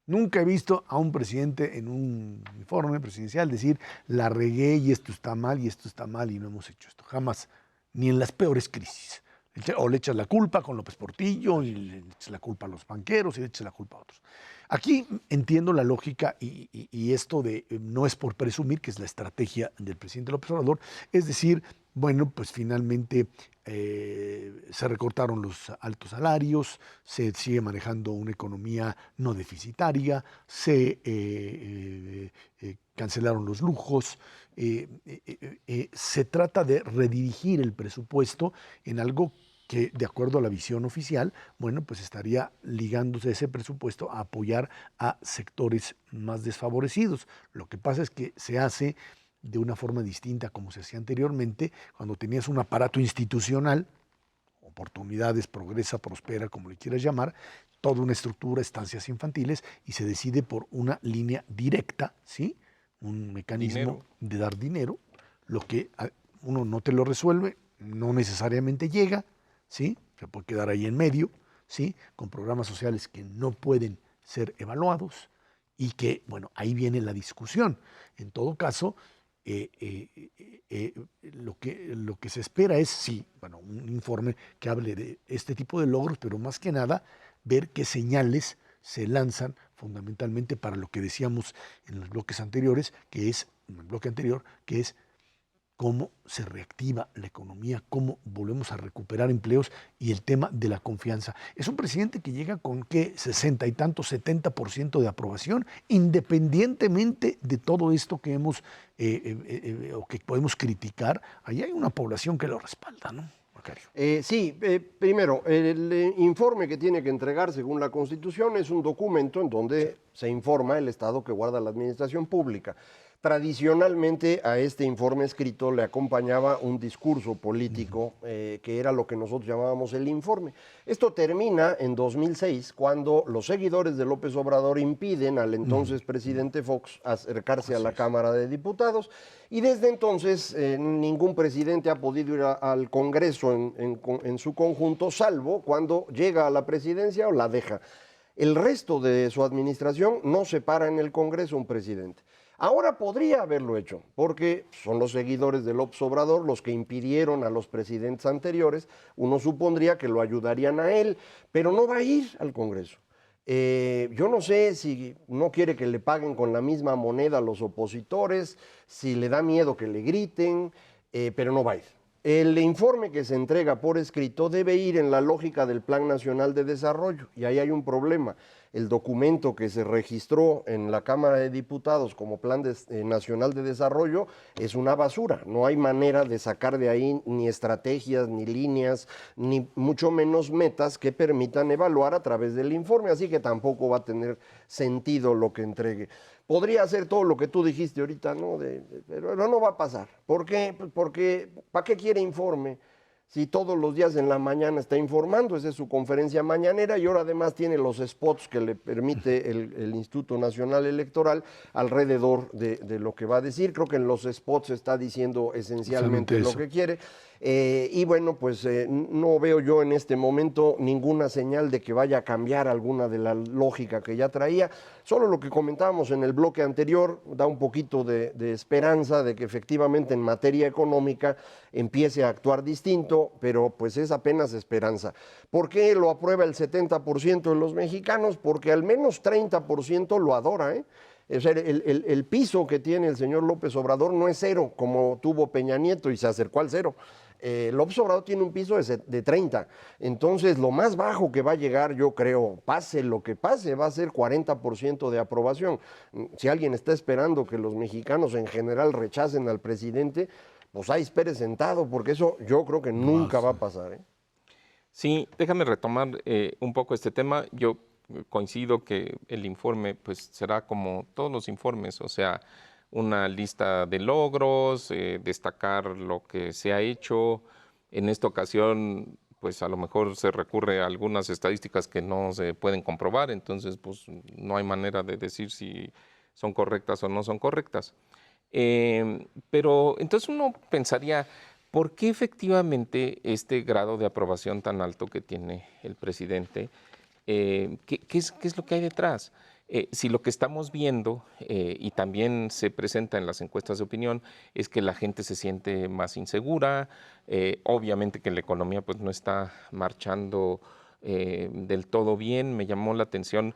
Speaker 1: Nunca he visto a un presidente en un informe presidencial decir, la regué y esto está mal y no hemos hecho esto. Jamás, ni en las peores crisis. O le echas la culpa con López Portillo, y le echas la culpa a los banqueros y le echas la culpa a otros. Aquí entiendo la lógica y esto de no es por presumir, que es la estrategia del presidente López Obrador, es decir, bueno, pues finalmente se recortaron los altos salarios, se sigue manejando una economía no deficitaria, se cancelaron los lujos, se trata de redirigir el presupuesto en algo que, de acuerdo a la visión oficial, bueno, pues estaría ligándose ese presupuesto a apoyar a sectores más desfavorecidos. Lo que pasa es que se hace de una forma distinta como se hacía anteriormente, cuando tenías un aparato institucional, oportunidades, progresa, prospera, como le quieras llamar, toda una estructura, estancias infantiles, y se decide por una línea directa, ¿sí? Un mecanismo de dar dinero, lo que uno no te lo resuelve, no necesariamente llega, ¿sí? Se puede quedar ahí en medio, ¿sí? Con programas sociales que no pueden ser evaluados y que, bueno, ahí viene la discusión. En todo caso, lo que se espera es, sí, bueno, un informe que hable de este tipo de logros, pero más que nada ver qué señales se lanzan fundamentalmente para lo que decíamos en los bloques anteriores, que es, en el bloque anterior, que es cómo se reactiva la economía, cómo volvemos a recuperar empleos y el tema de la confianza. Es un presidente que llega con, ¿qué?, 60 y tanto, 70% de aprobación, independientemente de todo esto que hemos, o que podemos criticar. Ahí hay una población que lo respalda, ¿no, Macario?
Speaker 2: Sí, primero, el informe que tiene que entregar según la Constitución es un documento en donde se informa el estado que guarda la administración pública. Tradicionalmente a este informe escrito le acompañaba un discurso político que era lo que nosotros llamábamos el informe. Esto termina en 2006 cuando los seguidores de López Obrador impiden al entonces presidente Fox acercarse a la Cámara de Diputados y desde entonces ningún presidente ha podido ir al Congreso en su conjunto, salvo cuando llega a la presidencia o la deja. El resto de su administración no se para en el Congreso un presidente. Ahora podría haberlo hecho, porque son los seguidores de López Obrador los que impidieron a los presidentes anteriores. Uno supondría que lo ayudarían a él, pero no va a ir al Congreso. Yo no sé si no quiere que le paguen con la misma moneda a los opositores, si le da miedo que le griten, pero no va a ir. El informe que se entrega por escrito debe ir en la lógica del Plan Nacional de Desarrollo, y ahí hay un problema. El documento que se registró en la Cámara de Diputados como Plan Nacional de Desarrollo es una basura. No hay manera de sacar de ahí ni estrategias, ni líneas, ni mucho menos metas que permitan evaluar a través del informe, así que tampoco va a tener sentido lo que entregue. Podría hacer todo lo que tú dijiste ahorita, ¿no? Pero no va a pasar. ¿Por qué? Porque ¿para qué quiere informe? Si todos los días en la mañana está informando, esa es su conferencia mañanera y ahora además tiene los spots que le permite el Instituto Nacional Electoral alrededor de lo que va a decir. Creo que en los spots está diciendo esencialmente lo que quiere. Y bueno, pues no veo yo en este momento ninguna señal de que vaya a cambiar alguna de la lógica que ya traía. Solo lo que comentábamos en el bloque anterior da un poquito de esperanza de que efectivamente en materia económica empiece a actuar distinto, pero pues es apenas esperanza. ¿Por qué lo aprueba el 70% de los mexicanos? Porque al menos 30% lo adora, ¿eh? O sea, el piso que tiene el señor López Obrador no es cero, como tuvo Peña Nieto y se acercó al cero. López Obrador tiene un piso de 30. Entonces, lo más bajo que va a llegar, yo creo, pase lo que pase, va a ser 40% de aprobación. Si alguien está esperando que los mexicanos en general rechacen al presidente, pues ahí espere sentado, porque eso yo creo que nunca va a pasar, ¿eh?
Speaker 4: Sí, déjame retomar un poco este tema. Yo coincido que el informe pues será como todos los informes, o sea, una lista de logros, destacar lo que se ha hecho. En esta ocasión, pues a lo mejor se recurre a algunas estadísticas que no se pueden comprobar, entonces pues no hay manera de decir si son correctas o no son correctas. Pero entonces uno pensaría, ¿por qué efectivamente este grado de aprobación tan alto que tiene el presidente? ¿Qué es lo que hay detrás? Si lo que estamos viendo, y también se presenta en las encuestas de opinión, es que la gente se siente más insegura, obviamente que la economía pues, no está marchando del todo bien. Me llamó la atención,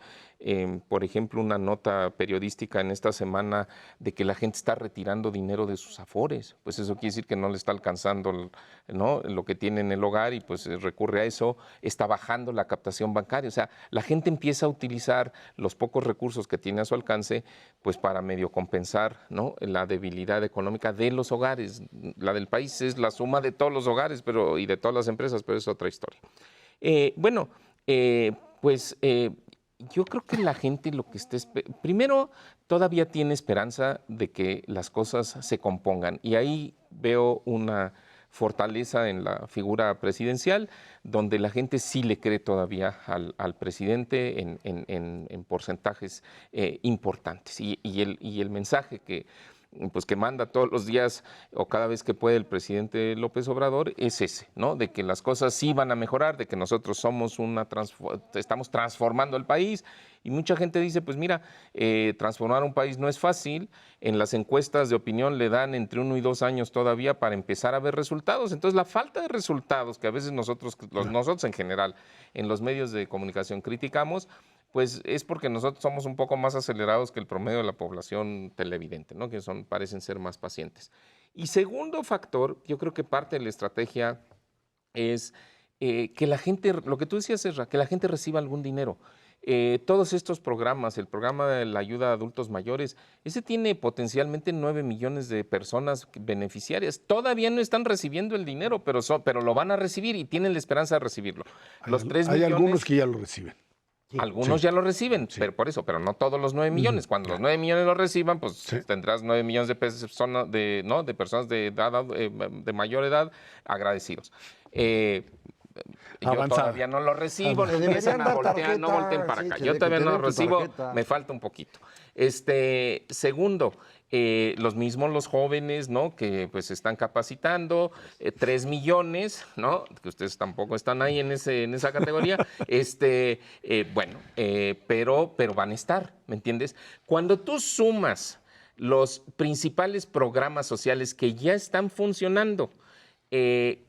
Speaker 4: por ejemplo, una nota periodística en esta semana de que la gente está retirando dinero de sus afores. Pues eso quiere decir que no le está alcanzando, ¿no?, lo que tiene en el hogar y pues recurre a eso. Está bajando la captación bancaria. O sea, la gente empieza a utilizar los pocos recursos que tiene a su alcance pues para medio compensar, ¿no?, la debilidad económica de los hogares. La del país es la suma de todos los hogares y de todas las empresas, pero es otra historia. Yo creo que la gente lo que primero todavía tiene esperanza de que las cosas se compongan y ahí veo una fortaleza en la figura presidencial donde la gente sí le cree todavía al presidente en porcentajes importantes y el mensaje que manda todos los días o cada vez que puede el presidente López Obrador es ese, ¿no? De que las cosas sí van a mejorar, de que nosotros somos estamos transformando el país y mucha gente dice, pues mira, transformar un país no es fácil, en las encuestas de opinión le dan entre 1 y 2 años todavía para empezar a ver resultados, entonces la falta de resultados que a veces nosotros en general en los medios de comunicación criticamos, pues es porque nosotros somos un poco más acelerados que el promedio de la población televidente, ¿no?, que parecen ser más pacientes. Y segundo factor, yo creo que parte de la estrategia es que la gente, lo que tú decías, Ezra, que la gente reciba algún dinero. Todos estos programas, el programa de la ayuda a adultos mayores, ese tiene potencialmente 9 millones de personas beneficiarias. Todavía no están recibiendo el dinero, pero lo van a recibir y tienen la esperanza de recibirlo.
Speaker 1: Hay algunos que ya lo reciben.
Speaker 4: Algunos ya lo reciben, pero no todos los 9 millones. Cuando los 9 millones lo reciban, pues tendrás 9 millones de personas de personas de edad, de mayor edad agradecidos. Yo todavía no lo recibo, no empiezan a voltear, no volteen para acá. Yo todavía no lo recibo, me falta un poquito. Segundo, los jóvenes, ¿no? Que pues se están capacitando, 3 millones, ¿no? Que ustedes tampoco están ahí en esa categoría. Pero van a estar, ¿me entiendes? Cuando tú sumas los principales programas sociales que ya están funcionando,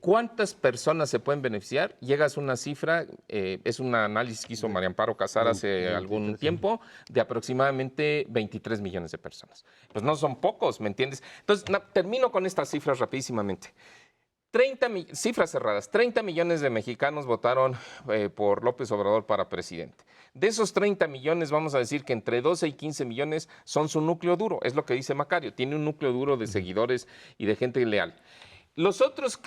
Speaker 4: ¿cuántas personas se pueden beneficiar? Llegas a una cifra, es un análisis que hizo María Amparo Casar hace algún tiempo, de aproximadamente 23 millones de personas. Pues no son pocos, ¿me entiendes? Entonces, termino con estas cifras rapidísimamente. Cifras cerradas, 30 millones de mexicanos votaron por López Obrador para presidente. De esos 30 millones, vamos a decir que entre 12 y 15 millones son su núcleo duro, es lo que dice Macario, tiene un núcleo duro de seguidores y de gente leal.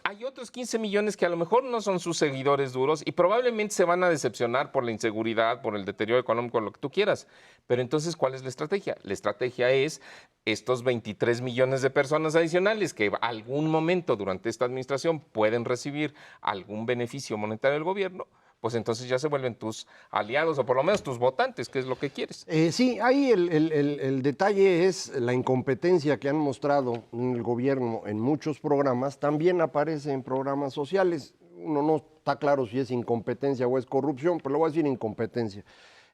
Speaker 4: Hay otros 15 millones que a lo mejor no son sus seguidores duros y probablemente se van a decepcionar por la inseguridad, por el deterioro económico, lo que tú quieras. Pero entonces, ¿cuál es la estrategia? La estrategia es estos 23 millones de personas adicionales que algún momento durante esta administración pueden recibir algún beneficio monetario del gobierno, pues entonces ya se vuelven tus aliados o por lo menos tus votantes, que es lo que quieres.
Speaker 2: Sí, ahí el detalle es la incompetencia que han mostrado en el gobierno en muchos programas, también aparece en programas sociales. Uno no está claro si es incompetencia o es corrupción, pero lo voy a decir incompetencia.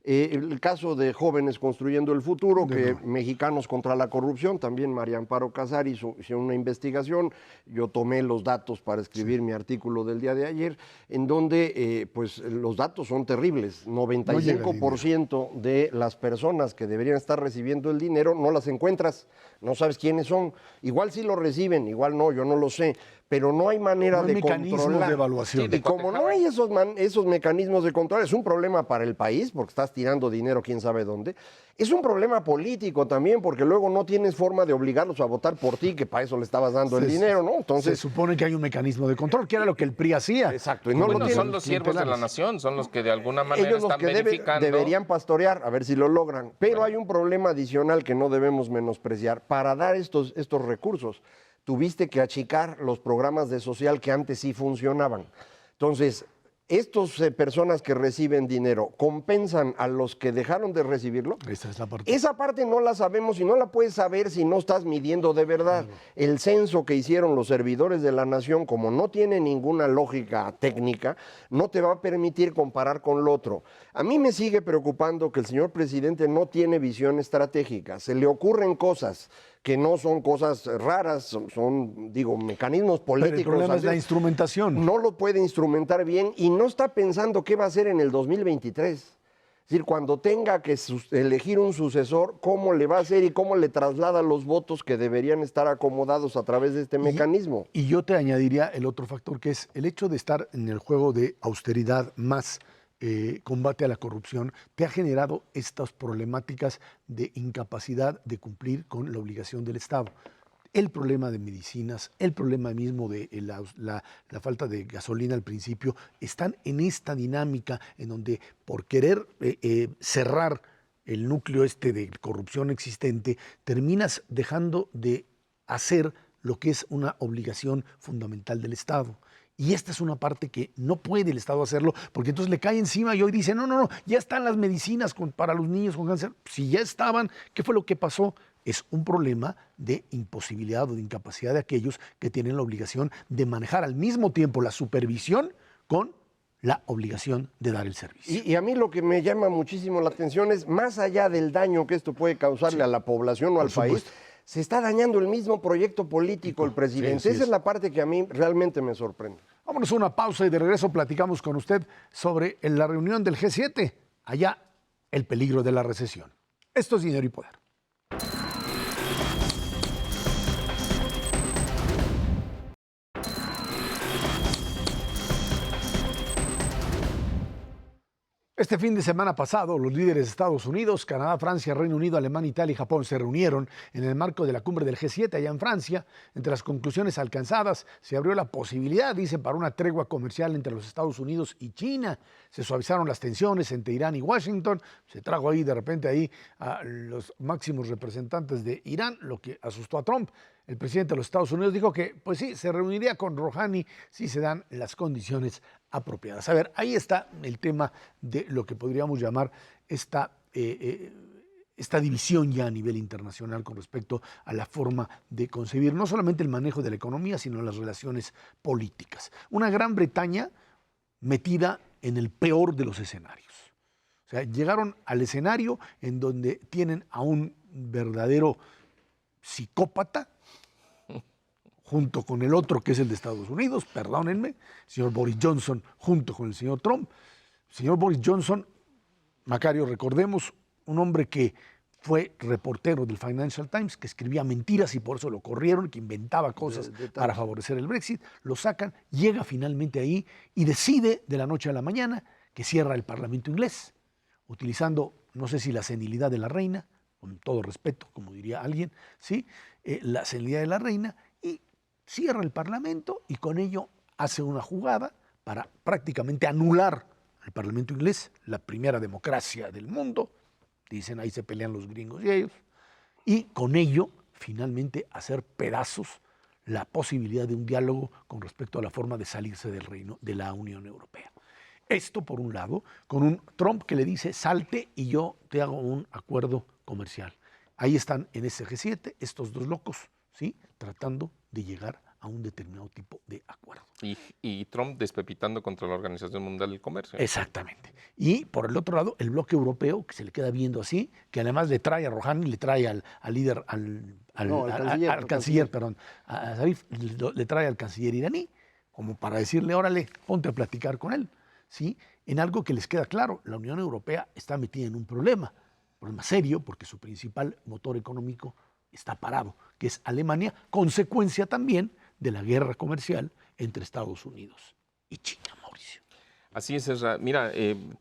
Speaker 2: El caso de Jóvenes Construyendo el Futuro, que Mexicanos contra la Corrupción, también María Amparo Casar hizo una investigación, yo tomé los datos para escribir mi artículo del día de ayer, en donde pues los datos son terribles, 95% de las personas que deberían estar recibiendo el dinero no las encuentras, no sabes quiénes son, igual sí lo reciben, igual no, yo no lo sé, pero no hay manera de controlar.
Speaker 1: De evaluación.
Speaker 2: Y como no hay esos mecanismos de control, es un problema para el país, porque estás tirando dinero quién sabe dónde. Es un problema político también, porque luego no tienes forma de obligarlos a votar por ti, que para eso le estabas dando el dinero, ¿no? Entonces,
Speaker 1: se supone que hay un mecanismo de control, que era lo que el PRI hacía.
Speaker 2: Exacto. Y no lo
Speaker 4: son los siervos de la nación, son los que de alguna manera
Speaker 2: ellos
Speaker 4: están verificando.
Speaker 2: Deberían pastorear, a ver si lo logran. Pero hay un problema adicional que no debemos menospreciar. Para dar estos recursos, tuviste que achicar los programas de social que antes sí funcionaban. Entonces, estas personas que reciben dinero, ¿compensan a los que dejaron de recibirlo?
Speaker 1: Esa es la parte.
Speaker 2: Esa parte no la sabemos y no la puedes saber si no estás midiendo de verdad. El censo que hicieron los servidores de la nación, como no tiene ninguna lógica técnica, no te va a permitir comparar con lo otro. A mí me sigue preocupando que el señor presidente no tiene visión estratégica. Se le ocurren cosas que no son cosas raras, son mecanismos políticos.
Speaker 1: Pero el problema es la instrumentación.
Speaker 2: No lo puede instrumentar bien y no está pensando qué va a hacer en el 2023. Es decir, cuando tenga que elegir un sucesor, cómo le va a hacer y cómo le traslada los votos que deberían estar acomodados a través de este mecanismo.
Speaker 1: Y yo te añadiría el otro factor, que es el hecho de estar en el juego de austeridad más combate a la corrupción, te ha generado estas problemáticas de incapacidad de cumplir con la obligación del Estado. El problema de medicinas, el problema mismo de la falta de gasolina al principio, están en esta dinámica en donde por querer cerrar el núcleo de corrupción existente, terminas dejando de hacer lo que es una obligación fundamental del Estado. Y esta es una parte que no puede el Estado hacerlo, porque entonces le cae encima y hoy dice, no, ya están las medicinas para los niños con cáncer. Si ya estaban, ¿qué fue lo que pasó? Es un problema de imposibilidad o de incapacidad de aquellos que tienen la obligación de manejar al mismo tiempo la supervisión con la obligación de dar el servicio.
Speaker 2: Y a mí lo que me llama muchísimo la atención es, más allá del daño que esto puede causarle a la población o al país, se está dañando el mismo proyecto político el presidente. Sí, esa es la parte que a mí realmente me sorprende.
Speaker 1: Vámonos a una pausa y de regreso platicamos con usted sobre la reunión del G7. Allá, el peligro de la recesión. Esto es Dinero y Poder. Este fin de semana pasado, los líderes de Estados Unidos, Canadá, Francia, Reino Unido, Alemania, Italia y Japón se reunieron en el marco de la cumbre del G7 allá en Francia. Entre las conclusiones alcanzadas se abrió la posibilidad, dicen, para una tregua comercial entre los Estados Unidos y China. Se suavizaron las tensiones entre Irán y Washington. Se trajo ahí de repente a los máximos representantes de Irán, lo que asustó a Trump. El presidente de los Estados Unidos dijo que, pues sí, se reuniría con Rouhani si se dan las condiciones apropiadas. A ver, ahí está el tema de lo que podríamos llamar esta división ya a nivel internacional con respecto a la forma de concebir no solamente el manejo de la economía, sino las relaciones políticas. Una Gran Bretaña metida en el peor de los escenarios. O sea, llegaron al escenario en donde tienen a un verdadero psicópata, junto con el otro que es el de Estados Unidos, perdónenme, el señor Boris Johnson junto con el señor Trump. El señor Boris Johnson, Macario, recordemos, un hombre que fue reportero del Financial Times, que escribía mentiras y por eso lo corrieron, que inventaba cosas para favorecer el Brexit, lo sacan, llega finalmente ahí y decide de la noche a la mañana que cierra el Parlamento inglés, utilizando, no sé si la senilidad de la reina, con todo respeto, como diría alguien, ¿sí? La senilidad de la reina, y cierra el Parlamento y con ello hace una jugada para prácticamente anular al Parlamento inglés, la primera democracia del mundo, dicen ahí se pelean los gringos y ellos, y con ello finalmente hacer pedazos la posibilidad de un diálogo con respecto a la forma de salirse del reino de la Unión Europea. Esto por un lado, con un Trump que le dice salte y yo te hago un acuerdo comercial. Ahí están en ese G7 estos dos locos, ¿sí? Tratando de llegar a un determinado tipo de acuerdo.
Speaker 4: Y Trump despepitando contra la Organización Mundial del Comercio.
Speaker 1: Exactamente. Y por el otro lado, el bloque europeo, que se le queda viendo así, que además le trae a Rouhani, le trae al líder, al canciller, a Zarif, le trae al canciller iraní, como para decirle, órale, ponte a platicar con él, ¿sí? En algo que les queda claro, la Unión Europea está metida en un problema serio, porque su principal motor económico está parado, que es Alemania, consecuencia también de la guerra comercial entre Estados Unidos y China, Mauricio.
Speaker 4: Así es, Ezra. Mira,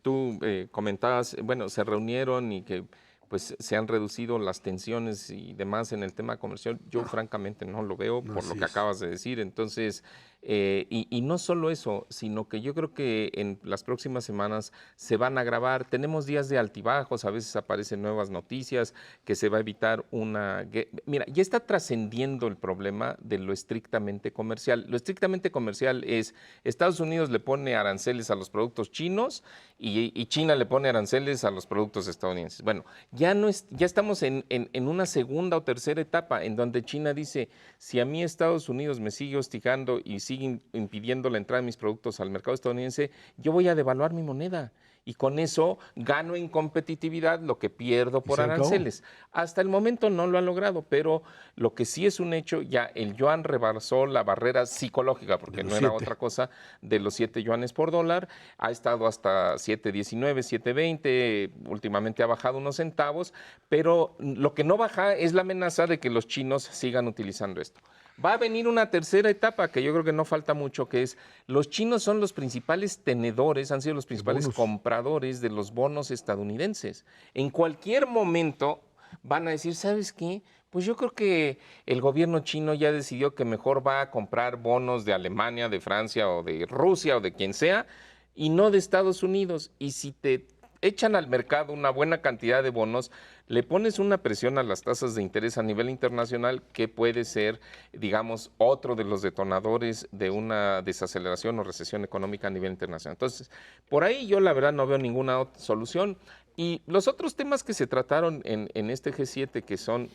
Speaker 4: tú comentabas, bueno, se reunieron y que pues se han reducido las tensiones y demás en el tema comercial. Yo francamente no lo veo por lo que acabas de decir. Entonces, y no solo eso, sino que yo creo que en las próximas semanas se van a agravar. Tenemos días de altibajos, a veces aparecen nuevas noticias, que se va a evitar una... Mira, ya está trascendiendo el problema de lo estrictamente comercial. Lo estrictamente comercial es Estados Unidos le pone aranceles a los productos chinos y China le pone aranceles a los productos estadounidenses. Bueno, ya estamos en una segunda o tercera etapa en donde China dice, si a mí Estados Unidos me sigue hostigando y sigue impidiendo la entrada de mis productos al mercado estadounidense, yo voy a devaluar mi moneda. Y con eso gano en competitividad lo que pierdo por aranceles. Hasta el momento no lo han logrado, pero lo que sí es un hecho, ya el yuan rebasó la barrera psicológica, porque no era otra cosa, de los 7 yuanes por dólar. Ha estado hasta 7.19, 7.20, últimamente ha bajado unos centavos, pero lo que no baja es la amenaza de que los chinos sigan utilizando esto. Va a venir una tercera etapa que yo creo que no falta mucho, que es los chinos son los principales tenedores, han sido los principales compradores de los bonos estadounidenses. En cualquier momento van a decir, ¿sabes qué? Pues yo creo que el gobierno chino ya decidió que mejor va a comprar bonos de Alemania, de Francia o de Rusia o de quien sea, y no de Estados Unidos. Y si te echan al mercado una buena cantidad de bonos, le pones una presión a las tasas de interés a nivel internacional que puede ser, digamos, otro de los detonadores de una desaceleración o recesión económica a nivel internacional. Entonces, por ahí yo la verdad no veo ninguna otra solución. Y los otros temas que se trataron en este G7, que son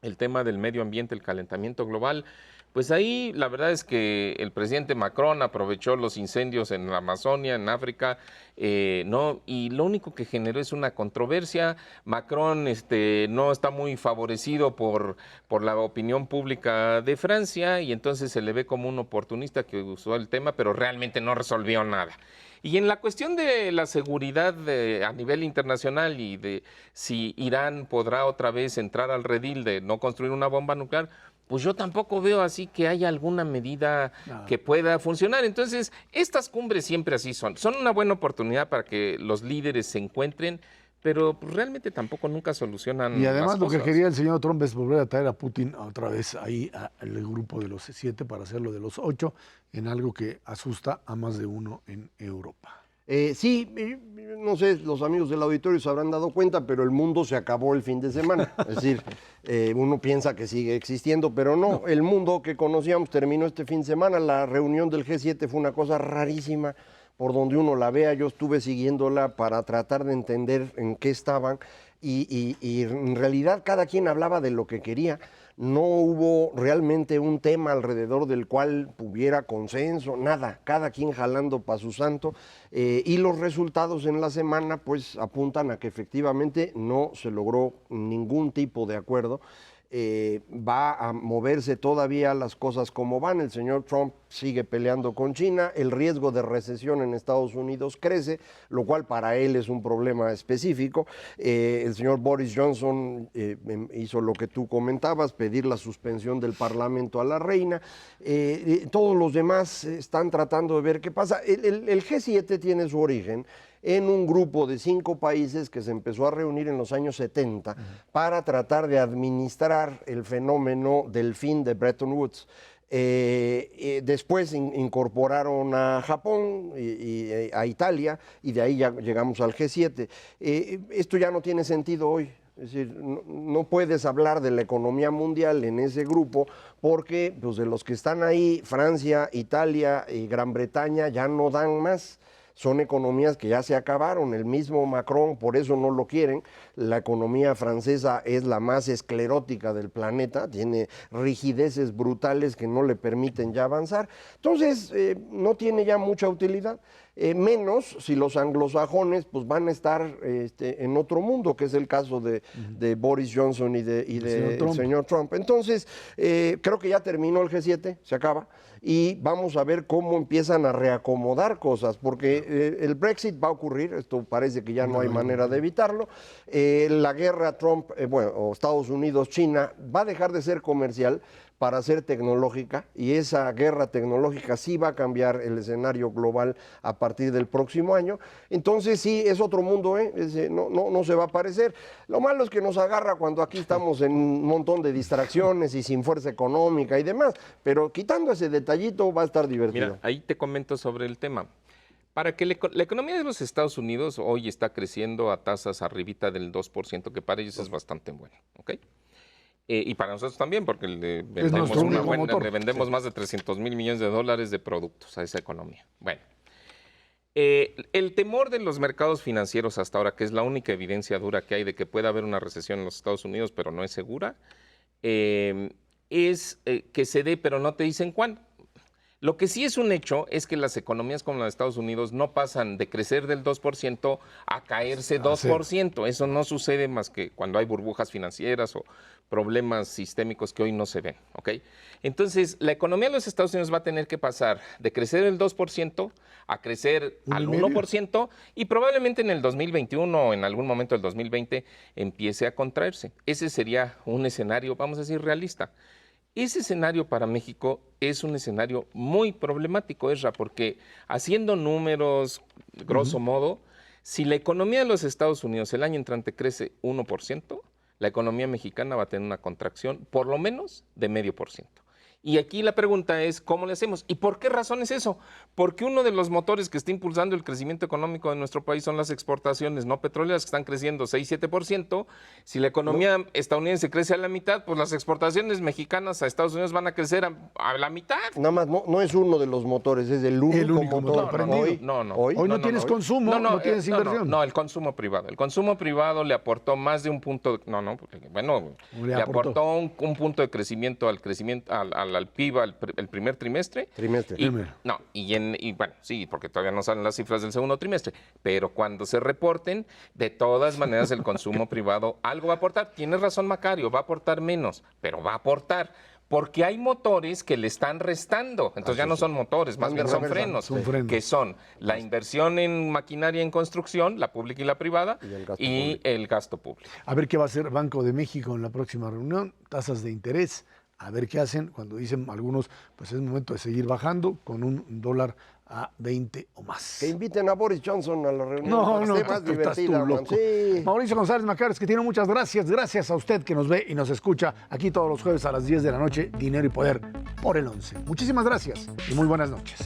Speaker 4: el tema del medio ambiente, el calentamiento global, pues ahí la verdad es que el presidente Macron aprovechó los incendios en la Amazonia, en África, ¿no? Y lo único que generó es una controversia. Macron no está muy favorecido por la opinión pública de Francia y entonces se le ve como un oportunista que usó el tema, pero realmente no resolvió nada. Y en la cuestión de la seguridad a nivel internacional y de si Irán podrá otra vez entrar al redil de no construir una bomba nuclear, pues yo tampoco veo así que haya alguna medida que pueda funcionar. Entonces, estas cumbres siempre así son. Son una buena oportunidad para que los líderes se encuentren, pero pues, realmente tampoco nunca solucionan
Speaker 1: Y además
Speaker 4: las
Speaker 1: lo que
Speaker 4: cosas.
Speaker 1: quería el señor Trump es volver a traer a Putin otra vez ahí al grupo de los 7 para hacerlo de los 8 en algo que asusta a más de uno en Europa.
Speaker 2: Sí, no sé, los amigos del auditorio se habrán dado cuenta, pero el mundo se acabó el fin de semana. Es decir, uno piensa que sigue existiendo, pero no. El mundo que conocíamos terminó este fin de semana. La reunión del G7 fue una cosa rarísima, por donde uno la vea. Yo estuve siguiéndola para tratar de entender en qué estaban y en realidad cada quien hablaba de lo que quería. No hubo realmente un tema alrededor del cual hubiera consenso, nada, cada quien jalando para su santo, y los resultados en la semana pues apuntan a que efectivamente no se logró ningún tipo de acuerdo. Va a moverse todavía las cosas como van. El señor Trump sigue peleando con China, el riesgo de recesión en Estados Unidos crece, lo cual para él es un problema específico. El señor Boris Johnson hizo lo que tú comentabas, pedir la suspensión del Parlamento a la reina. Todos los demás están tratando de ver qué pasa. El G7 tiene su origen en un grupo de 5 países que se empezó a reunir en los años 70 para tratar de administrar el fenómeno del fin de Bretton Woods. Después incorporaron a Japón y a Italia y de ahí ya llegamos al G7. Esto ya no tiene sentido hoy. Es decir, no puedes hablar de la economía mundial en ese grupo porque pues, de los que están ahí, Francia, Italia y Gran Bretaña ya no dan más. Son economías que ya se acabaron, el mismo Macron por eso no lo quieren. La economía francesa es la más esclerótica del planeta, tiene rigideces brutales que no le permiten ya avanzar. Entonces, no tiene ya mucha utilidad. Menos si los anglosajones pues van a estar en otro mundo, que es el caso de Boris Johnson y del señor Trump. Entonces, creo que ya terminó el G7, se acaba, y vamos a ver cómo empiezan a reacomodar cosas, porque el Brexit va a ocurrir, esto parece que ya no hay manera de evitarlo. La guerra Trump, o Estados Unidos-China va a dejar de ser comercial para ser tecnológica, y esa guerra tecnológica sí va a cambiar el escenario global a partir del próximo año. Entonces sí, es otro mundo, no se va a parecer. Lo malo es que nos agarra cuando aquí estamos en un montón de distracciones y sin fuerza económica y demás, pero quitando ese detallito va a estar divertido.
Speaker 4: Mira, ahí te comento sobre el tema. Para que la economía de los Estados Unidos hoy está creciendo a tasas arribita del 2%, que para ellos es bastante bueno, ¿ok? Y para nosotros también, porque le vendemos más de 300 mil millones de dólares de productos a esa economía. Bueno, el temor de los mercados financieros hasta ahora, que es la única evidencia dura que hay de que pueda haber una recesión en los Estados Unidos, pero no es segura, es que se dé, pero no te dicen cuándo. Lo que sí es un hecho es que las economías como la de Estados Unidos no pasan de crecer del 2% a caerse 2%. Eso no sucede más que cuando hay burbujas financieras o problemas sistémicos que hoy no se ven, ¿ok? Entonces, la economía de los Estados Unidos va a tener que pasar de crecer el 2% a crecer al 1% y probablemente en el 2021 o en algún momento del 2020 empiece a contraerse. Ese sería un escenario, vamos a decir, realista. Ese escenario para México es un escenario muy problemático, Ezra, porque haciendo números, grosso modo, si la economía de los Estados Unidos el año entrante crece 1%, la economía mexicana va a tener una contracción por lo menos de 0,5%. Y aquí la pregunta es, ¿cómo le hacemos? ¿Y por qué razón es eso? Porque uno de los motores que está impulsando el crecimiento económico de nuestro país son las exportaciones no petroleras, que están creciendo 6-7%. Si la economía estadounidense crece a la mitad, pues las exportaciones mexicanas a Estados Unidos van a crecer a la mitad.
Speaker 2: Nada más, no es uno de los motores, es el único motor.
Speaker 1: Hoy no tienes consumo, no tienes inversión.
Speaker 4: No, el consumo privado. El consumo privado le aportó más de un punto, le aportó un punto de crecimiento al PIB el primer trimestre. Sí, porque todavía no salen las cifras del segundo trimestre, pero cuando se reporten, de todas maneras el consumo privado algo va a aportar. Tienes razón, Macario, va a aportar menos, pero va a aportar. Porque hay motores que le están restando. Entonces ya no son motores, más bien son frenos. Que son la inversión en maquinaria en construcción, la pública y la privada, y el gasto público.
Speaker 1: A ver qué va a hacer Banco de México en la próxima reunión. Tasas de interés a ver qué hacen cuando dicen algunos, pues es momento de seguir bajando con un dólar a 20 o más.
Speaker 2: Que inviten a Boris Johnson a la reunión.
Speaker 1: No,
Speaker 2: para que
Speaker 1: no,
Speaker 2: esté más
Speaker 1: tú estás tú
Speaker 2: divertida, man.
Speaker 1: loco.
Speaker 2: Sí.
Speaker 1: Mauricio González Macares, que tiene muchas gracias. Gracias a usted que nos ve y nos escucha aquí todos los jueves a las 10 de la noche, Dinero y Poder por el 11. Muchísimas gracias y muy buenas noches.